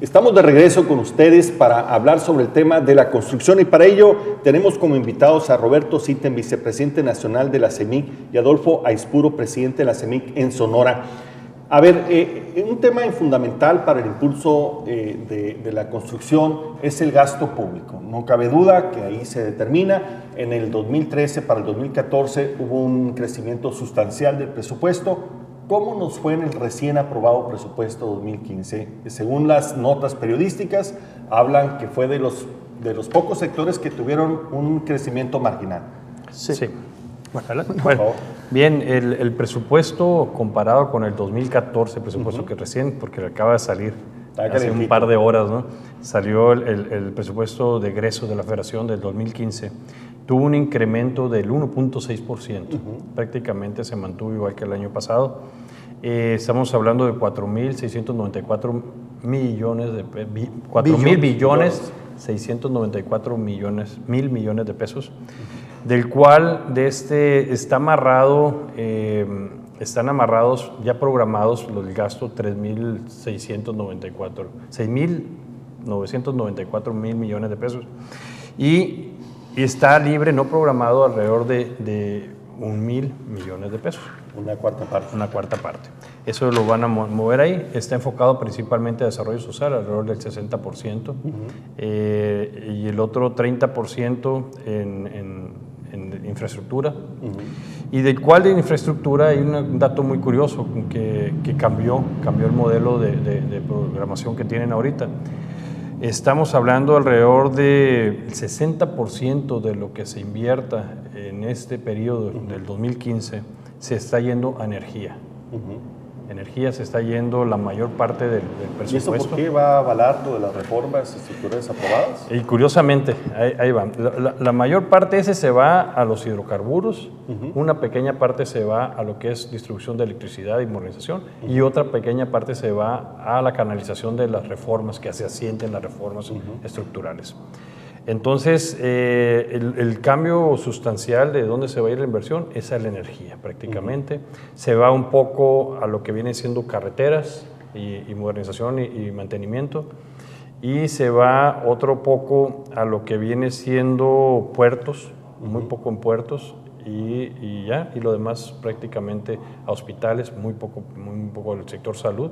Estamos de regreso con ustedes para hablar sobre el tema de la construcción y para ello tenemos como invitados a Roberto Sitten, vicepresidente nacional de la CEMIC, y Adolfo Aispuro, presidente de la CEMIC en Sonora. A ver, un tema fundamental para el impulso de la construcción es el gasto público. No cabe duda que ahí se determina. En el 2013 para el 2014 hubo un crecimiento sustancial del presupuesto. ¿Cómo nos fue en el recién aprobado presupuesto 2015? Según las notas periodísticas, hablan que fue de los pocos sectores que tuvieron un crecimiento marginal. Sí. Bueno, bien, el presupuesto comparado con el 2014, presupuesto que recién, porque acaba de salir hace un par de horas, ¿no? Salió el presupuesto de egresos de la Federación del 2015. Tuvo un incremento del 1.6%, prácticamente se mantuvo igual que el año pasado. Estamos hablando de 4.694 millones de pesos, 4.000 billones, 694 mil millones de pesos, del cual están amarrados, ya programados los gastos 6.994 mil millones de pesos. Y está libre, no programado, alrededor de 1.000 millones de pesos. Una cuarta parte. Eso lo van a mover ahí. Está enfocado principalmente a desarrollo social, alrededor del 60%. Y el otro 30% en infraestructura. Y del cual de infraestructura hay un dato muy curioso que cambió el modelo de programación que tienen ahorita. Estamos hablando alrededor del 60% de lo que se invierta en este periodo del 2015 se está yendo a energía. Energía se está yendo la mayor parte del presupuesto. ¿Y eso por qué va a avalar todas las reformas estructurales aprobadas? Y curiosamente, ahí va. La mayor parte se va a los hidrocarburos, una pequeña parte se va a lo que es distribución de electricidad y modernización, y otra pequeña parte se va a la canalización de las reformas que se asienten las reformas estructurales. Entonces, el cambio sustancial de dónde se va a ir la inversión es a la energía, prácticamente. Se va un poco a lo que viene siendo carreteras y modernización y mantenimiento, y se va otro poco a lo que viene siendo puertos, muy poco en puertos, y lo demás prácticamente a hospitales, muy poco del sector salud.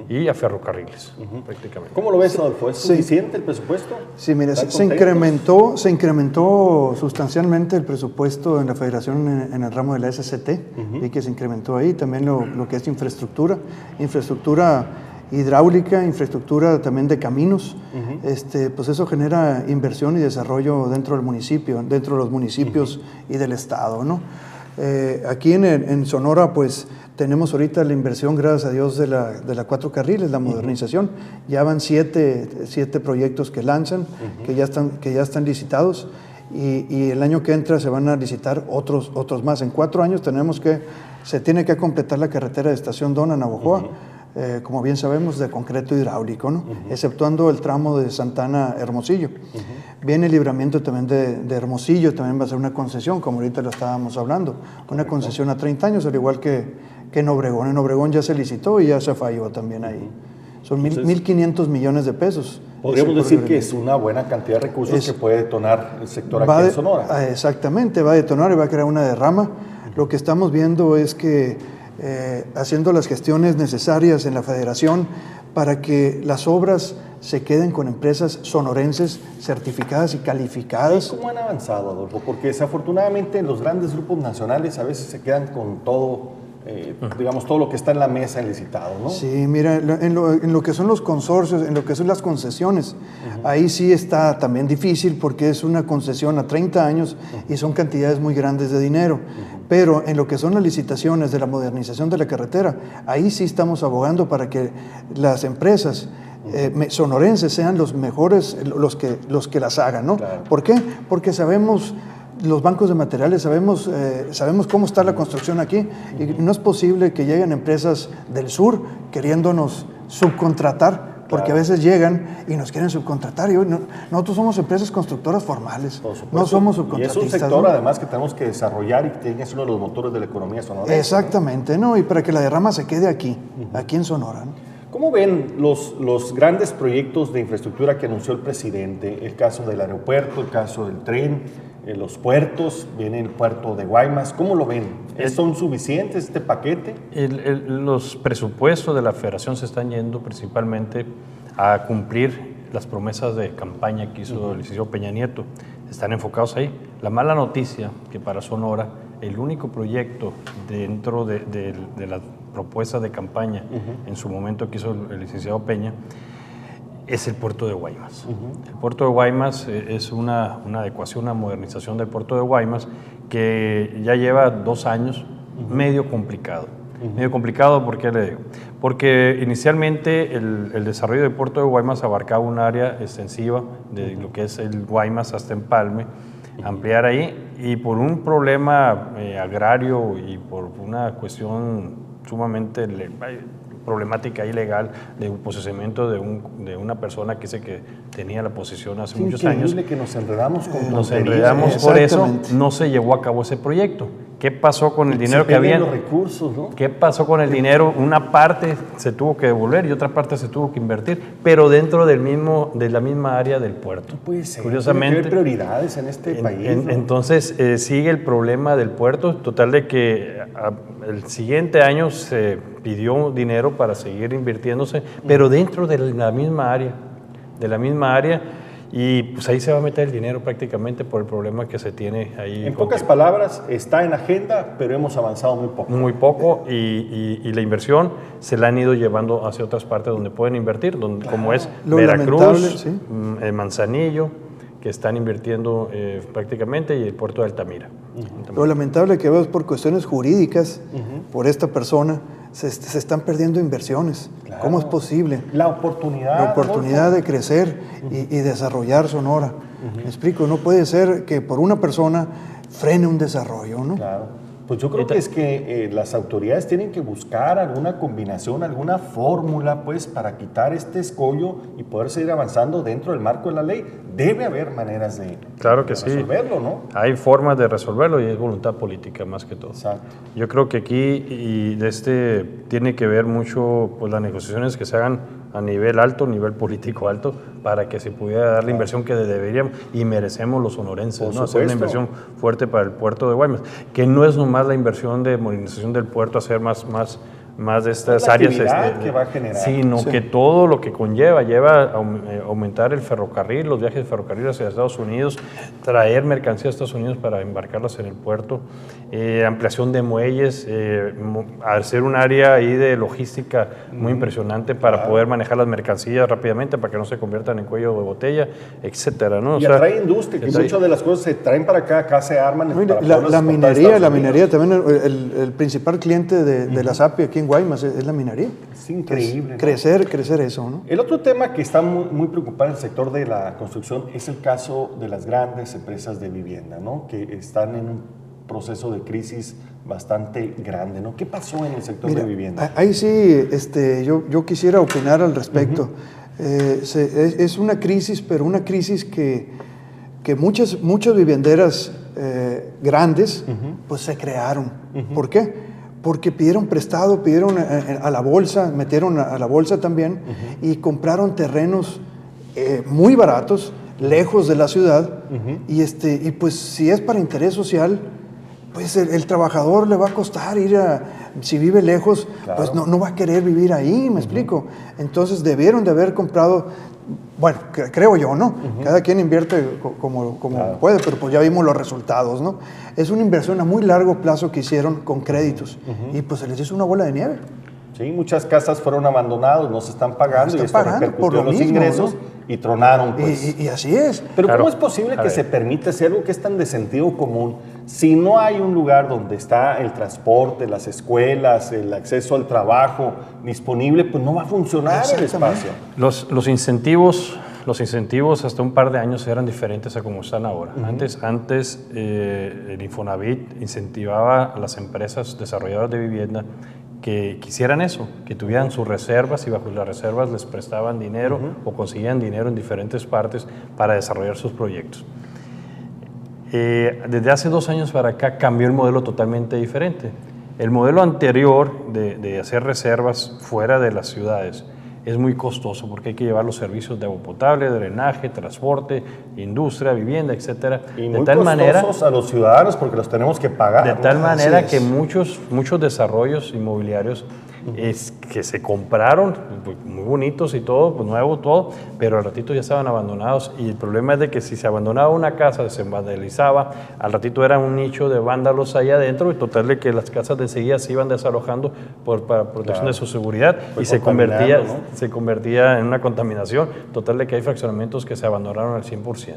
Y a ferrocarriles, prácticamente. ¿Cómo lo ves, Adolfo? ¿Es suficiente el presupuesto? Sí, mire, se incrementó sustancialmente el presupuesto en la Federación en el ramo de la SCT, y que se incrementó ahí también lo que es infraestructura hidráulica, infraestructura también de caminos. Pues eso genera inversión y desarrollo dentro del municipio, dentro de los municipios y del estado, ¿no? Aquí en Sonora, pues tenemos ahorita la inversión, gracias a Dios, de la 4 carriles, la modernización. Ya van siete proyectos que lanzan, que ya están licitados, y el año que entra se van a licitar otros más. En 4 años se tiene que completar la carretera de Estación Dona, Navojoa, como bien sabemos, de concreto hidráulico, ¿no? Exceptuando el tramo de Santana Hermosillo. Viene el libramiento también de Hermosillo, también va a ser una concesión, como ahorita lo estábamos hablando, una concesión a 30 años, al igual que en Obregón. En Obregón ya se licitó y ya se falló también ahí. Son 1.500 millones de pesos. Podríamos decir que es una buena cantidad de recursos que puede detonar el sector aquí en Sonora. Exactamente, va a detonar y va a crear una derrama. Lo que estamos viendo es que haciendo las gestiones necesarias en la Federación para que las obras se queden con empresas sonorenses certificadas y calificadas. ¿Cómo han avanzado, Adolfo? Porque desafortunadamente los grandes grupos nacionales a veces se quedan con todo, digamos, todo lo que está en la mesa en licitado, ¿no? Sí, mira, en lo que son los consorcios, en lo que son las concesiones, ahí sí está también difícil porque es una concesión a 30 años y son cantidades muy grandes de dinero. Pero en lo que son las licitaciones de la modernización de la carretera, ahí sí estamos abogando para que las empresas sonorenses sean los mejores, los que las hagan, ¿no? Claro. ¿Por qué? Porque sabemos los bancos de materiales, sabemos cómo está la construcción aquí, y no es posible que lleguen empresas del sur queriéndonos subcontratar porque a veces llegan y nos quieren subcontratar. Y nosotros somos empresas constructoras formales, no somos subcontratistas. Y es un sector, además, que tenemos que desarrollar y que tiene que ser uno de los motores de la economía sonora. Exactamente, ¿no? Y para que la derrama se quede aquí, aquí en Sonora, ¿no? ¿Cómo ven los grandes proyectos de infraestructura que anunció el presidente? El caso del aeropuerto, el caso del tren, los puertos, viene el puerto de Guaymas. ¿Cómo lo ven? ¿Son suficientes este paquete? Los presupuestos de la Federación se están yendo principalmente a cumplir las promesas de campaña que hizo el licenciado Peña Nieto. Están enfocados ahí. La mala noticia que para Sonora, el único proyecto dentro de la propuesta de campaña en su momento que hizo el licenciado Peña es el puerto de Guaymas. El puerto de Guaymas es una adecuación, una modernización del puerto de Guaymas que ya lleva 2 años, medio complicado. Medio complicado, ¿por qué le digo? Porque inicialmente el desarrollo del puerto de Guaymas abarcaba un área extensiva de lo que es el Guaymas hasta Empalme, ampliar ahí, y por un problema agrario y por una cuestión sumamente problemática ilegal de un posesión de una persona que dice que tenía la posesión hace muchos años. Que nos enredamos con Nos enredamos, por eso no se llevó a cabo ese proyecto. ¿Qué pasó con el dinero que había? Los recursos, ¿no? ¿Qué pasó con el dinero? Una parte se tuvo que devolver y otra parte se tuvo que invertir, pero dentro de la misma área del puerto. No puede ser. Curiosamente, hay prioridades en este país. ¿No? Entonces sigue el problema del puerto, total de que el siguiente año se pidió dinero para seguir invirtiéndose, pero dentro de la misma área. Y pues ahí se va a meter el dinero prácticamente por el problema que se tiene ahí. En pocas palabras, está en agenda, pero hemos avanzado muy poco. Muy poco, y la inversión se la han ido llevando hacia otras partes donde pueden invertir, como es Veracruz, ¿sí? Manzanillo, que están invirtiendo prácticamente, y el puerto de Altamira. Lo lamentable que veo es por cuestiones jurídicas, por esta persona, se están perdiendo inversiones. Claro. ¿Cómo es posible? La oportunidad de crecer y desarrollar Sonora. Me explico, no puede ser que por una persona frene un desarrollo, ¿no? Claro. Pues yo creo que es que las autoridades tienen que buscar alguna combinación, alguna fórmula, pues, para quitar este escollo y poder seguir avanzando dentro del marco de la ley. Debe haber maneras de resolverlo, ¿no? Hay formas de resolverlo y es voluntad política más que todo. Exacto. Yo creo que aquí tiene que ver mucho, pues, las negociaciones que se hagan a nivel alto, nivel político alto, para que se pudiera dar la inversión que deberíamos y merecemos los sonorenses, ¿no? Hacer una inversión fuerte para el puerto de Guaymas, que no es nomás la inversión de modernización del puerto, hacer más de estas áreas que va a generar, sino que todo lo que lleva a aumentar el ferrocarril, los viajes de ferrocarril hacia Estados Unidos, traer mercancías a Estados Unidos para embarcarlas en el puerto, ampliación de muelles, hacer un área ahí de logística muy impresionante para poder manejar las mercancías rápidamente, para que no se conviertan en cuello de botella, etcétera, ¿no? Y atrae industria, que muchas de las cosas se traen para acá se arman. La minería también, el principal cliente de la SAPI aquí en Guaymas es la minería. Es increíble. Crecer eso, ¿no? El otro tema que está muy preocupado en el sector de la construcción es el caso de las grandes empresas de vivienda, ¿no? Que están en un proceso de crisis bastante grande, ¿no? ¿Qué pasó en el sector de vivienda? Ahí sí, yo quisiera opinar al respecto. Es una crisis, pero una crisis que muchas vivienderas grandes pues se crearon. ¿Por qué? Porque pidieron prestado, pidieron a la bolsa, metieron a la bolsa también y compraron terrenos muy baratos, lejos de la ciudad, y pues si es para interés social, pues el trabajador le va a costar si vive lejos, pues no va a querer vivir ahí, ¿me explico? Entonces debieron de haber comprado, bueno, creo yo, ¿no? Cada quien invierte como puede, pero pues ya vimos los resultados, ¿no? Es una inversión a muy largo plazo que hicieron con créditos y pues se les hizo una bola de nieve. Sí, muchas casas fueron abandonadas, no se están pagando, y esto repercutió en los ingresos, ¿no? Y tronaron, pues. Y así es. Pero ¿cómo es posible que se permita hacer algo que es tan de sentido común si no hay un lugar donde está el transporte, las escuelas, el acceso al trabajo disponible? Pues no va a funcionar el espacio. Los incentivos hasta un par de años eran diferentes a como están ahora. Antes el Infonavit incentivaba a las empresas desarrolladoras de vivienda que quisieran eso, que tuvieran sus reservas y bajo las reservas les prestaban dinero o conseguían dinero en diferentes partes para desarrollar sus proyectos. Desde hace 2 años para acá cambió el modelo totalmente diferente. El modelo anterior de hacer reservas fuera de las ciudades es muy costoso porque hay que llevar los servicios de agua potable, drenaje, transporte, industria, vivienda, etcétera. Y muy costosos a los ciudadanos porque los tenemos que pagar. De tal manera que muchos desarrollos inmobiliarios que se compraron, pues, muy bonitos y todo, pues nuevo todo, pero al ratito ya estaban abandonados y el problema es de que si se abandonaba una casa, se vandalizaba, al ratito era un nicho de vándalos ahí adentro y total de que las casas de seguida se iban desalojando para protección de su seguridad y se convertía en una contaminación, total de que hay fraccionamientos que se abandonaron al 100%.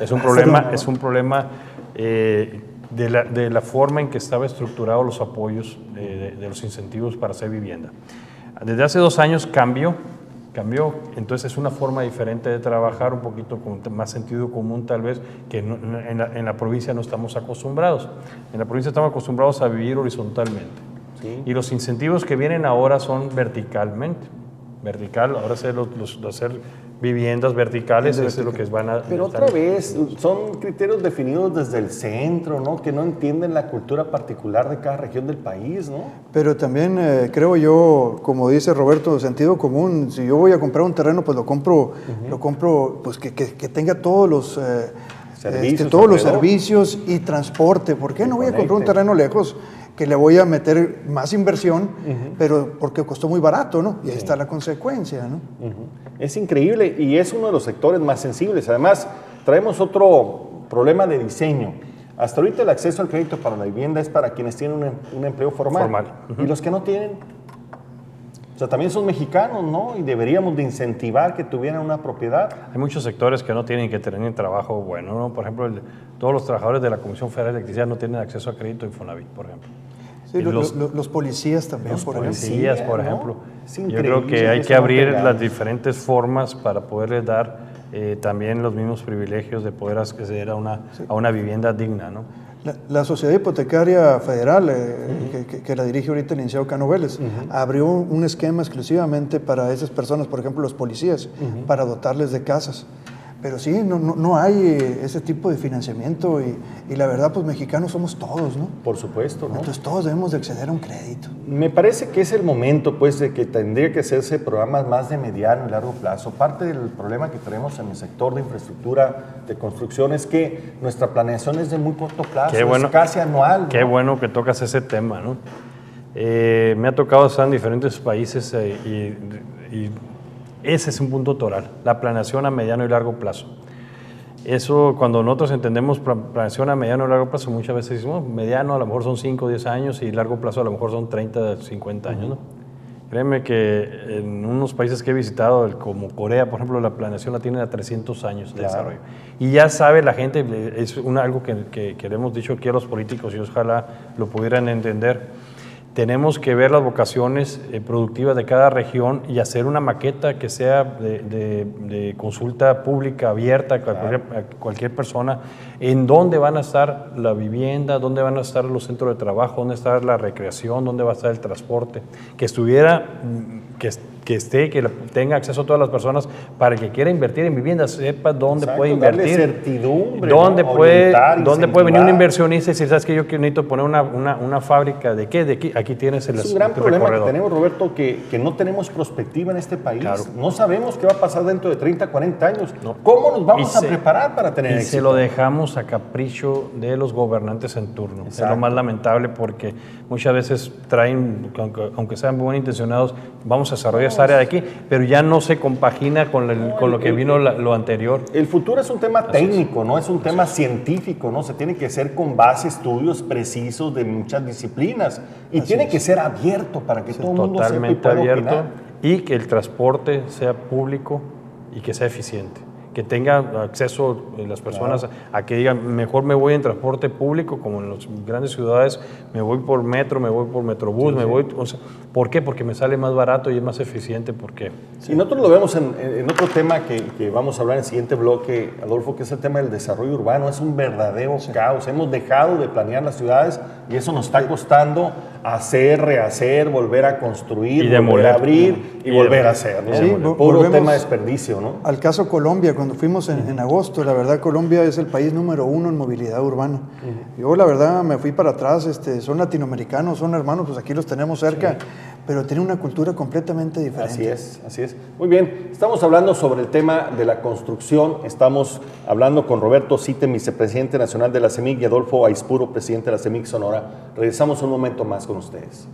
Es un problema de la forma en que estaba estructurado los apoyos de los incentivos para hacer vivienda. Desde hace 2 años cambió, entonces es una forma diferente de trabajar, un poquito con más sentido común tal vez, que en la provincia no estamos acostumbrados. En la provincia estamos acostumbrados a vivir horizontalmente. Sí. Y los incentivos que vienen ahora son verticalmente. Ahora hacer viviendas verticales, eso es lo que van a... Pero otra vez, son criterios definidos desde el centro, ¿no? Que no entienden la cultura particular de cada región del país, ¿no? Pero también creo yo, como dice Roberto, sentido común. Si yo voy a comprar un terreno, pues lo compro pues que tenga todos los servicios y transporte. ¿Por qué no voy a comprar un terreno lejos que le voy a meter más inversión, pero porque costó muy barato, ¿no? Y ahí está la consecuencia, ¿no? Es increíble y es uno de los sectores más sensibles. Además, traemos otro problema de diseño. Hasta ahorita el acceso al crédito para la vivienda es para quienes tienen un empleo formal. Y los que no tienen, o sea, también son mexicanos, ¿no? Y deberíamos de incentivar que tuvieran una propiedad. Hay muchos sectores que no tienen que tener un trabajo bueno, ¿no? Por ejemplo, todos los trabajadores de la Comisión Federal de Electricidad no tienen acceso a crédito Infonavit, por ejemplo. Sí, los policías también, por ejemplo. Yo creo que hay que abrir las diferentes formas para poderles dar también los mismos privilegios de poder acceder a una vivienda digna, ¿no? La Sociedad Hipotecaria Federal, que la dirige ahorita el licenciado Cano Vélez, abrió un esquema exclusivamente para esas personas, por ejemplo los policías, para dotarles de casas. Pero sí, no hay ese tipo de financiamiento y la verdad, pues mexicanos somos todos, ¿no? Por supuesto, ¿no? Entonces todos debemos de acceder a un crédito. Me parece que es el momento, pues, de que tendría que hacerse programas más de mediano y largo plazo. Parte del problema que tenemos en el sector de infraestructura de construcción es que nuestra planeación es de muy corto plazo, es casi anual, ¿no? Qué bueno que tocas ese tema, ¿no? Me ha tocado estar en diferentes países y ese es un punto toral, la planeación a mediano y largo plazo. Eso, cuando nosotros entendemos planeación a mediano y largo plazo, muchas veces decimos, mediano a lo mejor son 5 o 10 años y largo plazo a lo mejor son 30, 50 años, ¿no? Créeme que en unos países que he visitado, como Corea, por ejemplo, la planeación la tienen a 300 años de desarrollo. Y ya sabe la gente, es algo que le hemos dicho aquí a los políticos y ojalá lo pudieran entender. Tenemos que ver las vocaciones productivas de cada región y hacer una maqueta que sea de consulta pública abierta a cualquier persona, en dónde van a estar la vivienda, dónde van a estar los centros de trabajo, dónde está la recreación, dónde va a estar el transporte, que tenga acceso a todas las personas para que quiera invertir en vivienda, sepa dónde puede invertir, darle certidumbre, dónde puede venir un inversionista y decir, sabes que yo necesito poner una fábrica de qué, aquí tienes el Es un gran problema que tenemos, Roberto, que no tenemos prospectiva en este país. Claro. No sabemos qué va a pasar dentro de 30, 40 años. No. ¿Cómo nos vamos a preparar para tener éxito? Se lo dejamos a capricho de los gobernantes en turno. Exacto. Es lo más lamentable porque muchas veces traen, aunque sean bien intencionados, vamos a desarrollar esa área de aquí, pero ya no se compagina con lo que vino lo anterior. El futuro es un tema técnico, no es un tema científico, ¿no? Se tiene que hacer con base estudios precisos de muchas disciplinas y tiene que ser abierto para que todo el mundo sepa y pueda opinar. Y que el transporte sea público y que sea eficiente. Que tengan acceso las personas a que digan, mejor me voy en transporte público, como en las grandes ciudades, me voy por metro, me voy por metrobús, o sea, ¿por qué? Porque me sale más barato y es más eficiente, ¿por qué? Sí, nosotros lo vemos en otro tema que vamos a hablar en el siguiente bloque, Adolfo, que es el tema del desarrollo urbano. Es un verdadero caos. Hemos dejado de planear las ciudades y eso nos está costando hacer, rehacer, volver a construir, Y volver demoler. a abrir y volver a hacer, ¿no? Sí, Puro volvemos tema de desperdicio, ¿no? Al caso Colombia, cuando fuimos en agosto, la verdad Colombia es el país número 1 en movilidad urbana. Yo la verdad me fui para atrás, son latinoamericanos, son hermanos, pues aquí los tenemos cerca, pero tienen una cultura completamente diferente. Así es, así es. Muy bien, estamos hablando sobre el tema de la construcción, estamos hablando con Roberto Sitem, vicepresidente nacional de la CEMIC, y Adolfo Aispuro, presidente de la CEMIC Sonora. Regresamos un momento más con ustedes.